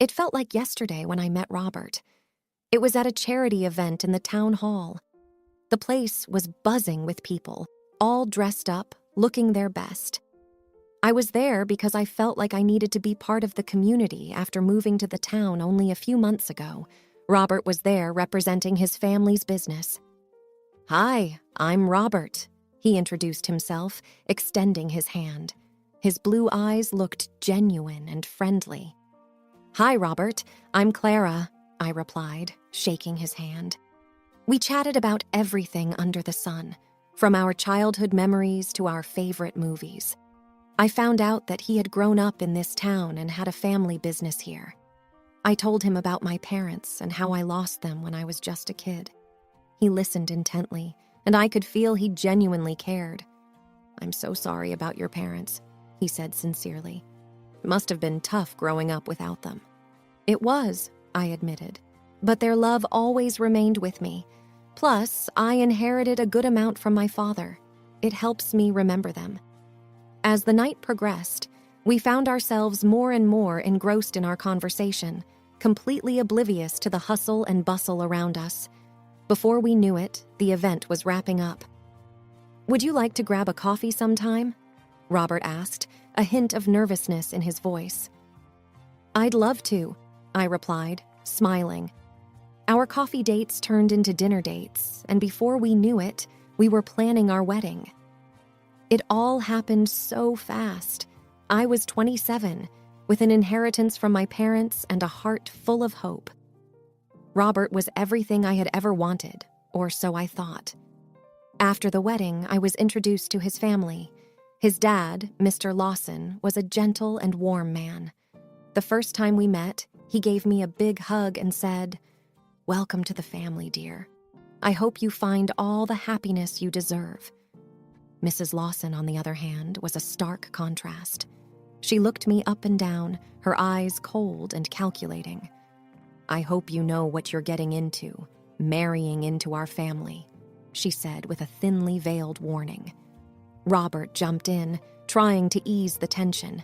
It felt like yesterday when I met Robert. It was at a charity event in the town hall. The place was buzzing with people, all dressed up, looking their best. I was there because I felt like I needed to be part of the community after moving to the town only a few months ago. Robert was there representing his family's business. "Hi, I'm Robert," he introduced himself, extending his hand. His blue eyes looked genuine and friendly. "Hi, Robert, I'm Clara," I replied, shaking his hand. We chatted about everything under the sun, from our childhood memories to our favorite movies. I found out that he had grown up in this town and had a family business here. I told him about my parents and how I lost them when I was just a kid. He listened intently, and I could feel he genuinely cared. "I'm so sorry about your parents," he said sincerely. "It must have been tough growing up without them." "It was," I admitted, "but their love always remained with me. Plus, I inherited a good amount from my father. It helps me remember them." As the night progressed, we found ourselves more and more engrossed in our conversation, completely oblivious to the hustle and bustle around us. Before we knew it, the event was wrapping up. "Would you like to grab a coffee sometime?" Robert asked, a hint of nervousness in his voice. "I'd love to," I replied, smiling. Our coffee dates turned into dinner dates, and before we knew it, we were planning our wedding. It all happened so fast. I was 27, with an inheritance from my parents and a heart full of hope. Robert was everything I had ever wanted, or so I thought. After the wedding, I was introduced to his family. His dad, Mr. Lawson, was a gentle and warm man. The first time we met, he gave me a big hug and said, "Welcome to the family, dear. I hope you find all the happiness you deserve." Mrs. Lawson, on the other hand, was a stark contrast. She looked me up and down, her eyes cold and calculating. "I hope you know what you're getting into, marrying into our family," she said with a thinly veiled warning. Robert jumped in, trying to ease the tension.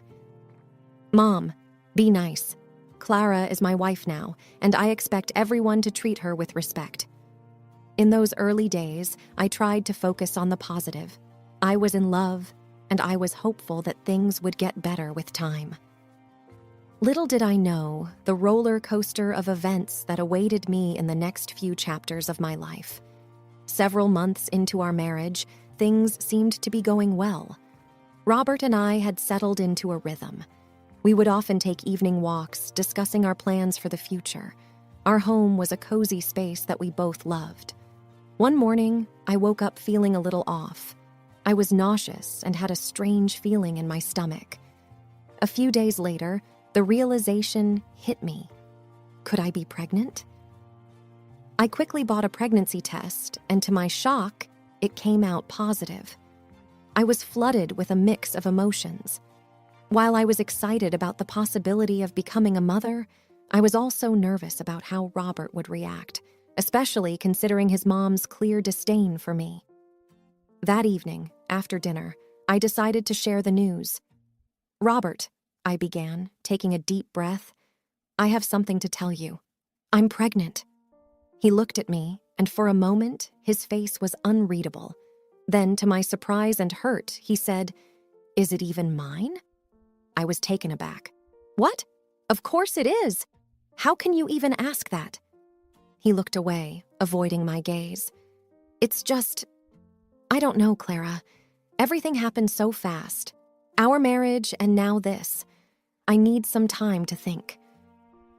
"Mom, be nice. Clara is my wife now, and I expect everyone to treat her with respect." In those early days, I tried to focus on the positive. I was in love, and I was hopeful that things would get better with time. Little did I know the roller coaster of events that awaited me in the next few chapters of my life. Several months into our marriage, things seemed to be going well. Robert and I had settled into a rhythm. We would often take evening walks, discussing our plans for the future. Our home was a cozy space that we both loved. One morning, I woke up feeling a little off. I was nauseous and had a strange feeling in my stomach. A few days later, the realization hit me. Could I be pregnant? I quickly bought a pregnancy test, and to my shock, it came out positive. I was flooded with a mix of emotions. While I was excited about the possibility of becoming a mother, I was also nervous about how Robert would react, especially considering his mom's clear disdain for me. That evening, after dinner, I decided to share the news. "Robert," I began, taking a deep breath, "I have something to tell you. I'm pregnant." He looked at me, and for a moment, his face was unreadable. Then, to my surprise and hurt, he said, "Is it even mine?" I was taken aback. "What? Of course it is. How can you even ask that?" He looked away, avoiding my gaze. "It's just... I don't know, Clara. Everything happened so fast. Our marriage and now this. I need some time to think."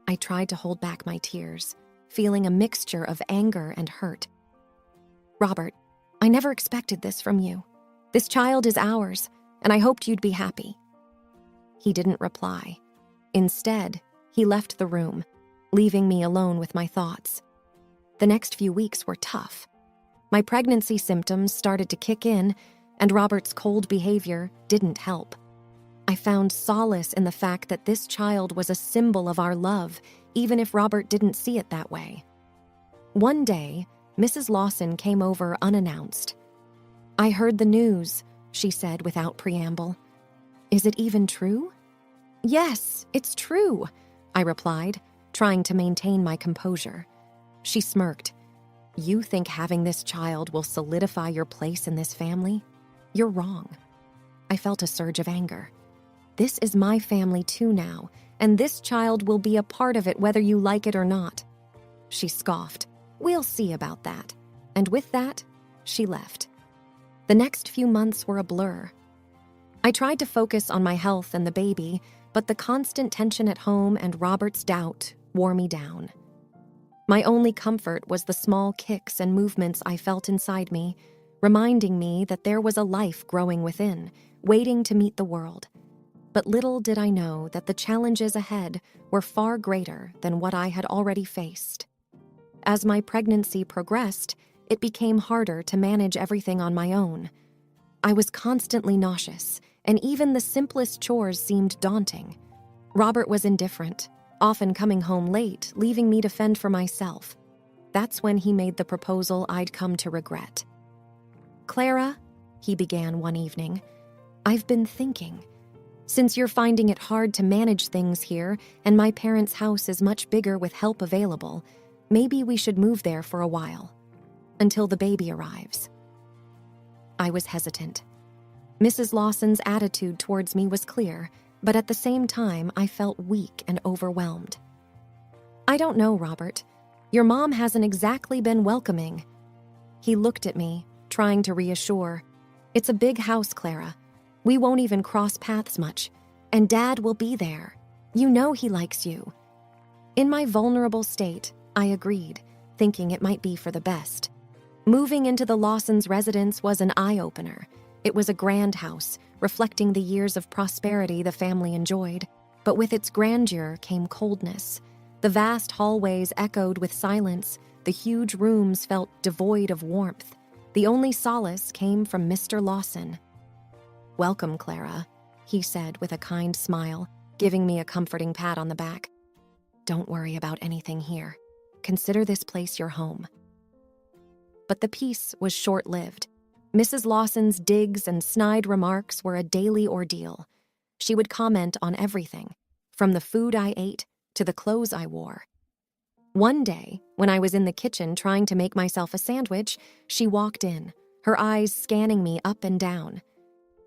I tried to hold back my tears, feeling a mixture of anger and hurt. "Robert, I never expected this from you. This child is ours, and I hoped you'd be happy." He didn't reply. Instead, he left the room, leaving me alone with my thoughts. The next few weeks were tough. My pregnancy symptoms started to kick in, and Robert's cold behavior didn't help. I found solace in the fact that this child was a symbol of our love, even if Robert didn't see it that way. One day, Mrs. Lawson came over unannounced. "I heard the news," she said without preamble. "Is it even true?" "Yes, it's true," I replied, trying to maintain my composure. She smirked. You think having this child will solidify your place in this family? You're wrong. I felt a surge of anger. This is my family too now, and this child will be a part of it whether you like it or not. She scoffed. We'll see about that. And with that, she left. The next few months were a blur. I tried to focus on my health and the baby, but the constant tension at home and Robert's doubt wore me down. My only comfort was the small kicks and movements I felt inside me, reminding me that there was a life growing within, waiting to meet the world. But little did I know that the challenges ahead were far greater than what I had already faced. As my pregnancy progressed, it became harder to manage everything on my own. I was constantly nauseous, and even the simplest chores seemed daunting. Robert was indifferent, often coming home late, leaving me to fend for myself. That's when he made the proposal I'd come to regret. Clara, he began one evening, I've been thinking. Since you're finding it hard to manage things here, and my parents' house is much bigger with help available, maybe we should move there for a while, until the baby arrives. I was hesitant. Mrs. Lawson's attitude towards me was clear, but at the same time, I felt weak and overwhelmed. I don't know, Robert. Your mom hasn't exactly been welcoming. He looked at me, trying to reassure. It's a big house, Clara. We won't even cross paths much, and Dad will be there. You know he likes you. In my vulnerable state, I agreed, thinking it might be for the best. Moving into the Lawsons' residence was an eye-opener. It was a grand house, reflecting the years of prosperity the family enjoyed, but with its grandeur came coldness. The vast hallways echoed with silence, the huge rooms felt devoid of warmth. The only solace came from Mr. Lawson. Welcome, Clara, he said with a kind smile, giving me a comforting pat on the back. Don't worry about anything here. Consider this place your home. But the peace was short-lived. Mrs. Lawson's digs and snide remarks were a daily ordeal. She would comment on everything, from the food I ate to the clothes I wore. One day, when I was in the kitchen trying to make myself a sandwich, she walked in, her eyes scanning me up and down.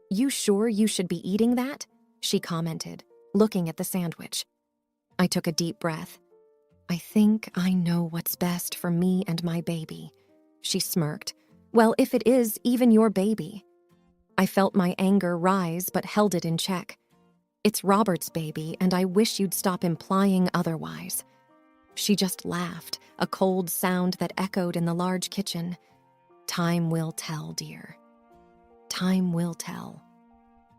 You sure you should be eating that? She commented, looking at the sandwich. I took a deep breath. I think I know what's best for me and my baby. She smirked. Well, if it is even your baby. I felt my anger rise but held it in check. It's Robert's baby, and I wish you'd stop implying otherwise. She just laughed, a cold sound that echoed in the large kitchen. Time will tell, dear. Time will tell.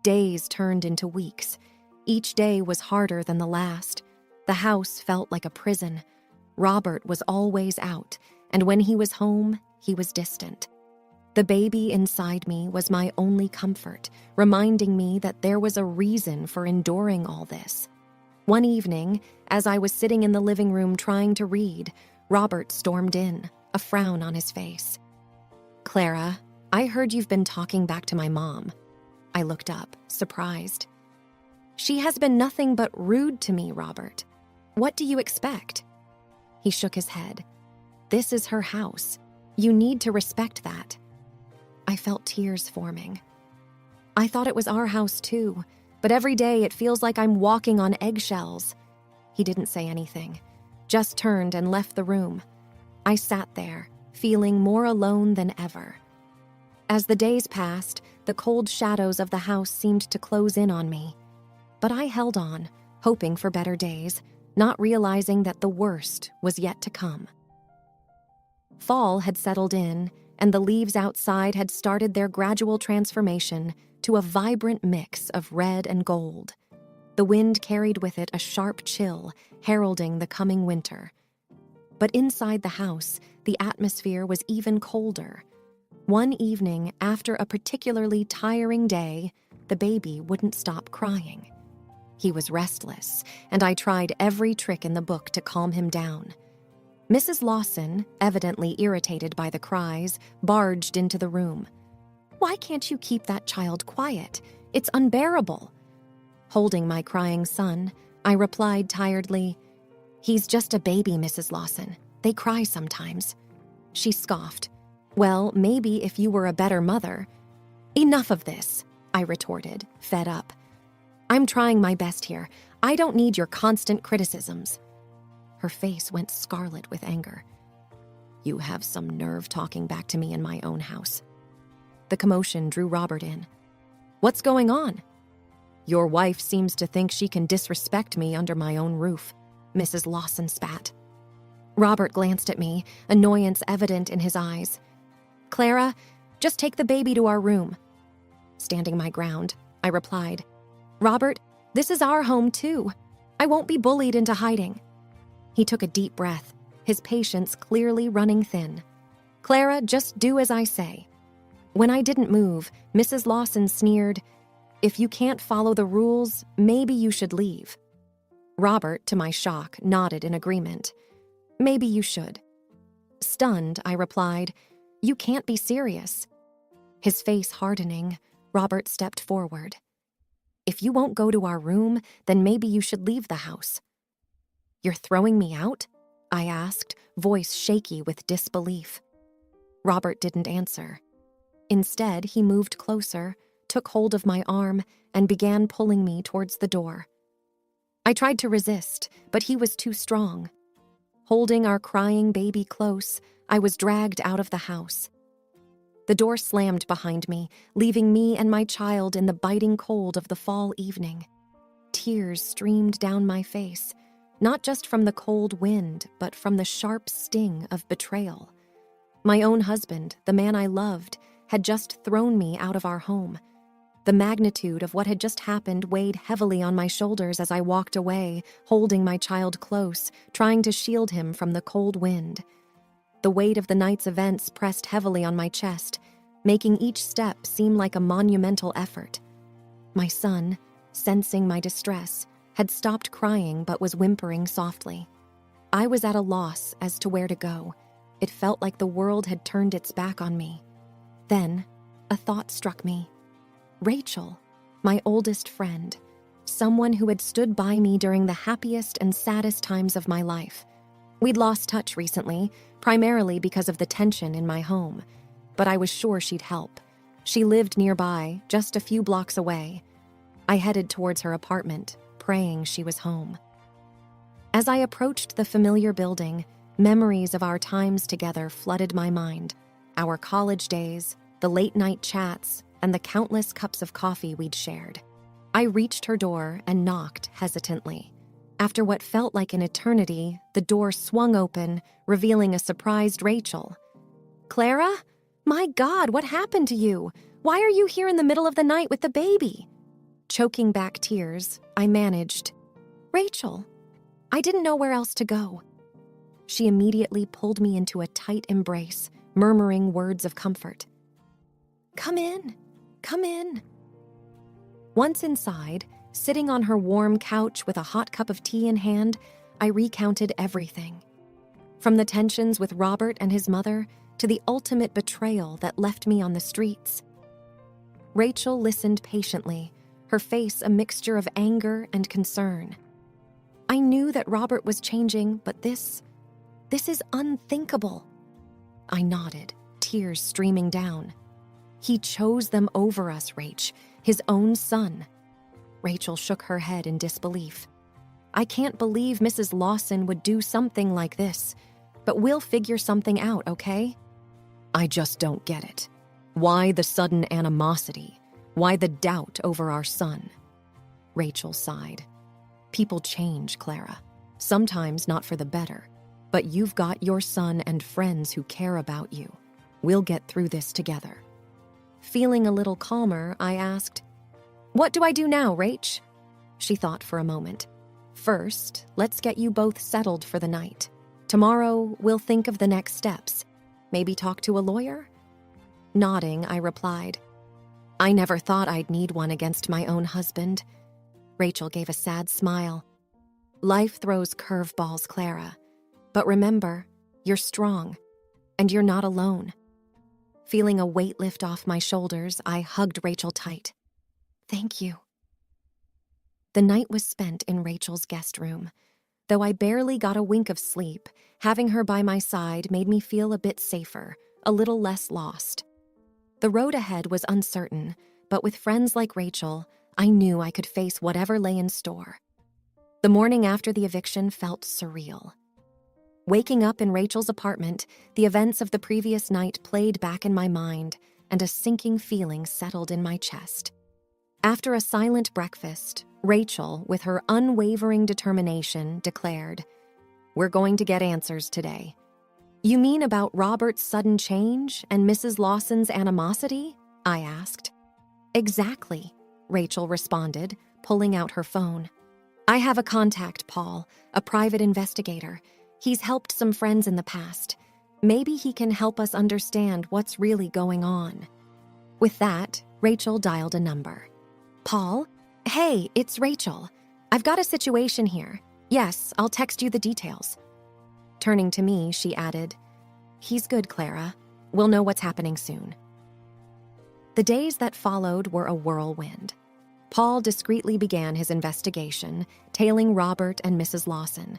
Days turned into weeks. Each day was harder than the last. The house felt like a prison. Robert was always out, and when he was home, he was distant. The baby inside me was my only comfort, reminding me that there was a reason for enduring all this. One evening, as I was sitting in the living room trying to read, Robert stormed in, a frown on his face. Clara, I heard you've been talking back to my mom. I looked up, surprised. She has been nothing but rude to me, Robert. What do you expect? He shook his head. This is her house. You need to respect that. I felt tears forming. I thought it was our house too, but every day it feels like I'm walking on eggshells. He didn't say anything, just turned and left the room. I sat there, feeling more alone than ever. As the days passed, the cold shadows of the house seemed to close in on me. But I held on, hoping for better days, not realizing that the worst was yet to come. Fall had settled in, and the leaves outside had started their gradual transformation to a vibrant mix of red and gold. The wind carried with it a sharp chill, heralding the coming winter. But inside the house, the atmosphere was even colder. One evening, after a particularly tiring day, the baby wouldn't stop crying. He was restless, and I tried every trick in the book to calm him down. Mrs. Lawson, evidently irritated by the cries, barged into the room. Why can't you keep that child quiet? It's unbearable. Holding my crying son, I replied tiredly. "He's just a baby, Mrs. Lawson. They cry sometimes." She scoffed. "Well, maybe if you were a better mother." "Enough of this," I retorted, fed up. "I'm trying my best here. I don't need your constant criticisms." Her face went scarlet with anger. "You have some nerve talking back to me in my own house." The commotion drew Robert in. "What's going on?" "Your wife seems to think she can disrespect me under my own roof," Mrs. Lawson spat. Robert glanced at me, annoyance evident in his eyes. "Clara, just take the baby to our room." Standing my ground, I replied, "Robert, this is our home too. I won't be bullied into hiding." He took a deep breath, his patience clearly running thin. "Clara, just do as I say." When I didn't move, Mrs. Lawson sneered, "If you can't follow the rules, maybe you should leave." Robert, to my shock, nodded in agreement. "Maybe you should." Stunned, I replied, "You can't be serious." His face hardening, Robert stepped forward. "If you won't go to our room, then maybe you should leave the house." "You're throwing me out?" I asked, voice shaky with disbelief. Robert didn't answer. Instead, he moved closer, took hold of my arm, and began pulling me towards the door. I tried to resist, but he was too strong. Holding our crying baby close, I was dragged out of the house. The door slammed behind me, leaving me and my child in the biting cold of the fall evening. Tears streamed down my face, not just from the cold wind, but from the sharp sting of betrayal. My own husband, the man I loved, had just thrown me out of our home. The magnitude of what had just happened weighed heavily on my shoulders as I walked away, holding my child close, trying to shield him from the cold wind. The weight of the night's events pressed heavily on my chest, making each step seem like a monumental effort. My son, sensing my distress, had stopped crying but was whimpering softly. I was at a loss as to where to go. It felt like the world had turned its back on me. Then, a thought struck me. Rachel, my oldest friend, someone who had stood by me during the happiest and saddest times of my life. We'd lost touch recently, primarily because of the tension in my home, but I was sure she'd help. She lived nearby, just a few blocks away. I headed towards her apartment, praying she was home. As I approached the familiar building, memories of our times together flooded my mind. Our college days, the late-night chats, and the countless cups of coffee we'd shared. I reached her door and knocked hesitantly. After what felt like an eternity, the door swung open, revealing a surprised Rachel. "Clara? My God, what happened to you? Why are you here in the middle of the night with the baby?" Choking back tears, I managed, "Rachel, I didn't know where else to go." She immediately pulled me into a tight embrace, murmuring words of comfort. "Come in. Come in." Once inside, sitting on her warm couch with a hot cup of tea in hand, I recounted everything. From the tensions with Robert and his mother to the ultimate betrayal that left me on the streets. Rachel listened patiently, her face a mixture of anger and concern. I knew that Robert was changing, but this is unthinkable. I nodded, tears streaming down. He chose them over us, Rach, his own son. Rachel shook her head in disbelief. "I can't believe Mrs. Lawson would do something like this, but we'll figure something out, okay?" "I just don't get it. Why the sudden animosity? Why the doubt over our son?" Rachel sighed. "People change, Clara. Sometimes not for the better. But you've got your son and friends who care about you. We'll get through this together." Feeling a little calmer, I asked, "What do I do now, Rach?" She thought for a moment. "First, let's get you both settled for the night. Tomorrow, we'll think of the next steps. Maybe talk to a lawyer?" Nodding, I replied, "I never thought I'd need one against my own husband." Rachel gave a sad smile. "Life throws curveballs, Clara. But remember, you're strong, and you're not alone." Feeling a weight lift off my shoulders, I hugged Rachel tight. "Thank you." The night was spent in Rachel's guest room. Though I barely got a wink of sleep, having her by my side made me feel a bit safer, a little less lost. The road ahead was uncertain, but with friends like Rachel, I knew I could face whatever lay in store. The morning after the eviction felt surreal. Waking up in Rachel's apartment, the events of the previous night played back in my mind, and a sinking feeling settled in my chest. After a silent breakfast, Rachel, with her unwavering determination, declared, "We're going to get answers today." "You mean about Robert's sudden change and Mrs. Lawson's animosity?" I asked. "Exactly," Rachel responded, pulling out her phone. "I have a contact, Paul, a private investigator. He's helped some friends in the past. Maybe he can help us understand what's really going on." With that, Rachel dialed a number. "Paul? Hey, it's Rachel. I've got a situation here. Yes, I'll text you the details." Turning to me, she added, "He's good, Clara. We'll know what's happening soon." The days that followed were a whirlwind. Paul discreetly began his investigation, tailing Robert and Mrs. Lawson.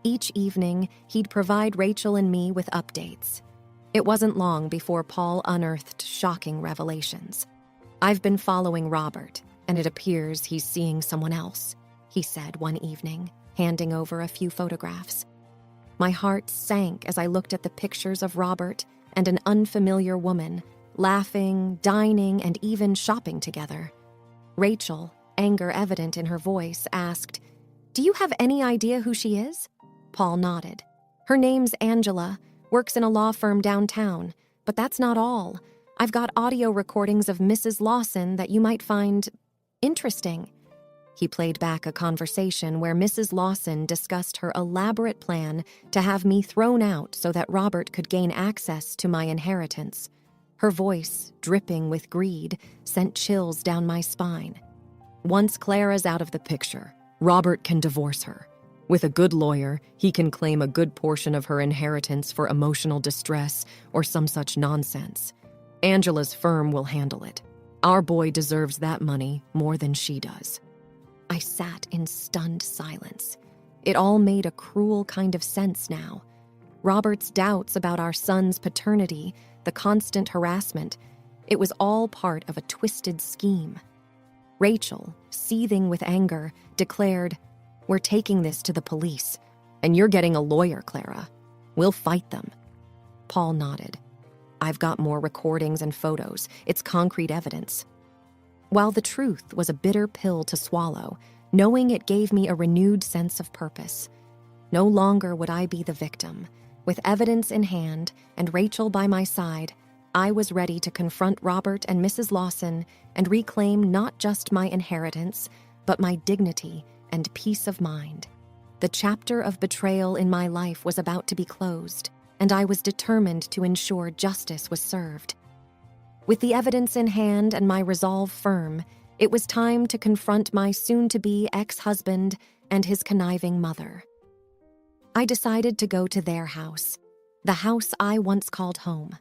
Each evening, he'd provide Rachel and me with updates. It wasn't long before Paul unearthed shocking revelations. "I've been following Robert, and it appears he's seeing someone else," he said one evening, handing over a few photographs. My heart sank as I looked at the pictures of Robert and an unfamiliar woman, laughing, dining, and even shopping together. Rachel, anger evident in her voice, asked, "Do you have any idea who she is?" Paul nodded. "Her name's Angela, works in a law firm downtown, but that's not all. I've got audio recordings of Mrs. Lawson that you might find interesting." He played back a conversation where Mrs. Lawson discussed her elaborate plan to have me thrown out so that Robert could gain access to my inheritance. Her voice, dripping with greed, sent chills down my spine. "Once Clara's out of the picture, Robert can divorce her. With a good lawyer, he can claim a good portion of her inheritance for emotional distress or some such nonsense. Angela's firm will handle it. Our boy deserves that money more than she does." I sat in stunned silence. It all made a cruel kind of sense now. Robert's doubts about our son's paternity, the constant harassment, it was all part of a twisted scheme. Rachel, seething with anger, declared, "We're taking this to the police, and you're getting a lawyer, Clara. We'll fight them." Paul nodded. "I've got more recordings and photos. It's concrete evidence." While the truth was a bitter pill to swallow, knowing it gave me a renewed sense of purpose. No longer would I be the victim. With evidence in hand and Rachel by my side, I was ready to confront Robert and Mrs. Lawson and reclaim not just my inheritance, but my dignity and peace of mind. The chapter of betrayal in my life was about to be closed, and I was determined to ensure justice was served. With the evidence in hand and my resolve firm, it was time to confront my soon-to-be ex-husband and his conniving mother. I decided to go to their house, the house I once called home.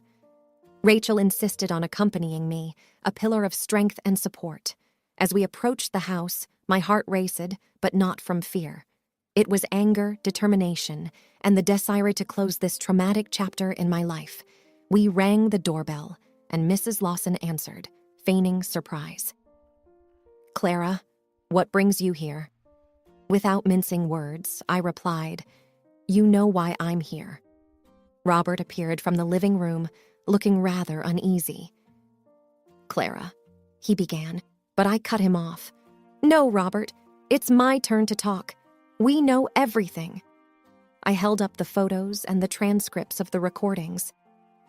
Rachel insisted on accompanying me, a pillar of strength and support. As we approached the house, my heart raced, but not from fear. It was anger, determination, and the desire to close this traumatic chapter in my life. We rang the doorbell, and Mrs. Lawson answered, feigning surprise. "Clara, what brings you here?" Without mincing words, I replied, "You know why I'm here." Robert appeared from the living room, looking rather uneasy. "Clara," he began, but I cut him off. "No, Robert, it's my turn to talk. We know everything." I held up the photos and the transcripts of the recordings.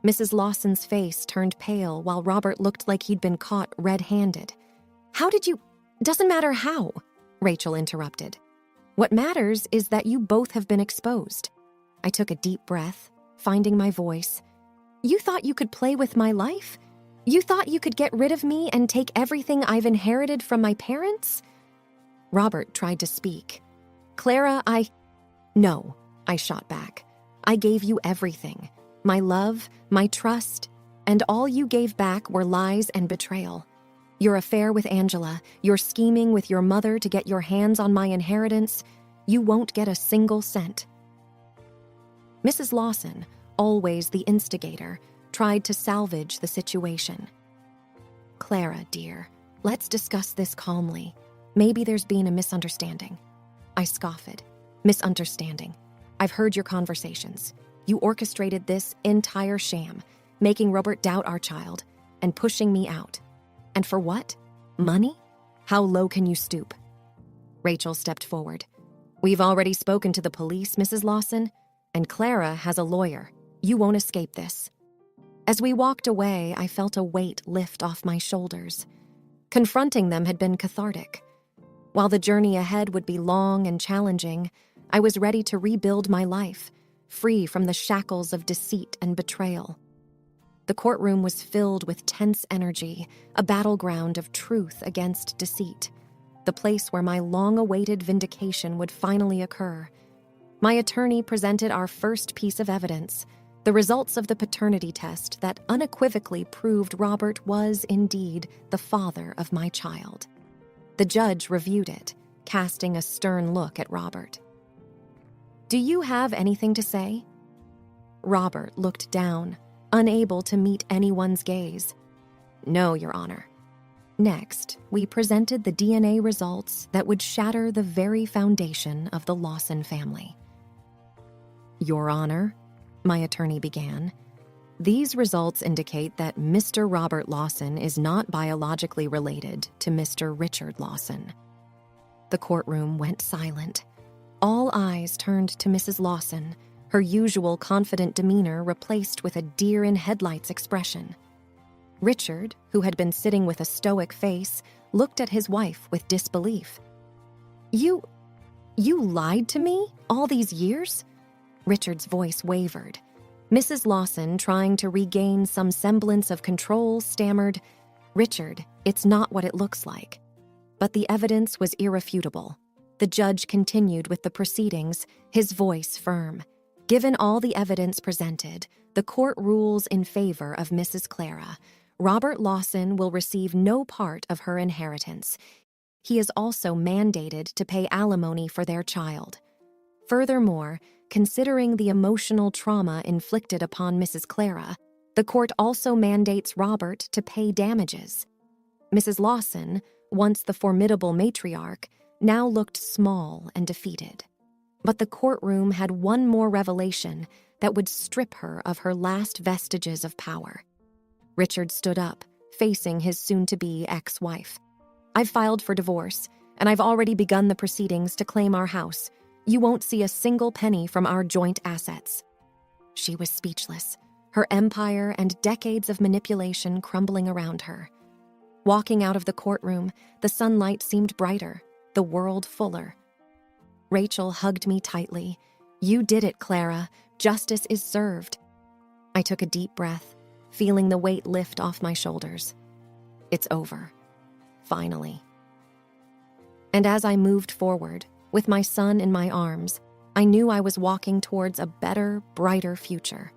Mrs. Lawson's face turned pale while Robert looked like he'd been caught red-handed. "How did you—" "Doesn't matter how," Rachel interrupted. "What matters is that you both have been exposed." I took a deep breath, finding my voice. "You thought you could play with my life? You thought you could get rid of me and take everything I've inherited from my parents?" Robert tried to speak. "Clara, No," I shot back. "I gave you everything. My love, my trust, and all you gave back were lies and betrayal. Your affair with Angela, your scheming with your mother to get your hands on my inheritance, you won't get a single cent." Mrs. Lawson, always the instigator, tried to salvage the situation. "Clara, dear, let's discuss this calmly. Maybe there's been a misunderstanding." I scoffed. "Misunderstanding? I've heard your conversations. You orchestrated this entire sham, making Robert doubt our child and pushing me out. And for what? Money? How low can you stoop?" Rachel stepped forward. "We've already spoken to the police, Mrs. Lawson, and Clara has a lawyer. You won't escape this." As we walked away, I felt a weight lift off my shoulders. Confronting them had been cathartic. While the journey ahead would be long and challenging, I was ready to rebuild my life, free from the shackles of deceit and betrayal. The courtroom was filled with tense energy, a battleground of truth against deceit, the place where my long-awaited vindication would finally occur. My attorney presented our first piece of evidence, the results of the paternity test that unequivocally proved Robert was indeed the father of my child. The judge reviewed it, casting a stern look at Robert. "Do you have anything to say?" Robert looked down, unable to meet anyone's gaze. "No, Your Honor." Next, we presented the DNA results that would shatter the very foundation of the Lawson family. "Your Honor," my attorney began, "these results indicate that Mr. Robert Lawson is not biologically related to Mr. Richard Lawson." The courtroom went silent. All eyes turned to Mrs. Lawson, her usual confident demeanor replaced with a deer-in-headlights expression. Richard, who had been sitting with a stoic face, looked at his wife with disbelief. You lied to me all these years?" Richard's voice wavered. Mrs. Lawson, trying to regain some semblance of control, stammered, "Richard, it's not what it looks like." But the evidence was irrefutable. The judge continued with the proceedings, his voice firm. Given all the evidence presented, the court rules in favor of Mrs. Clara. Robert Lawson will receive no part of her inheritance. He is also mandated to pay alimony for their child. Furthermore, considering the emotional trauma inflicted upon Mrs. Clara, the court also mandates Robert to pay damages. Mrs. Lawson, once the formidable matriarch, now looked small and defeated. But the courtroom had one more revelation that would strip her of her last vestiges of power. Richard stood up, facing his soon-to-be ex-wife. "I've filed for divorce, and I've already begun the proceedings to claim our house. You won't see a single penny from our joint assets." She was speechless, her empire and decades of manipulation crumbling around her. Walking out of the courtroom, the sunlight seemed brighter, the world fuller. Rachel hugged me tightly. "You did it, Clara. Justice is served." I took a deep breath, feeling the weight lift off my shoulders. It's over. Finally. And as I moved forward, with my son in my arms, I knew I was walking towards a better, brighter future.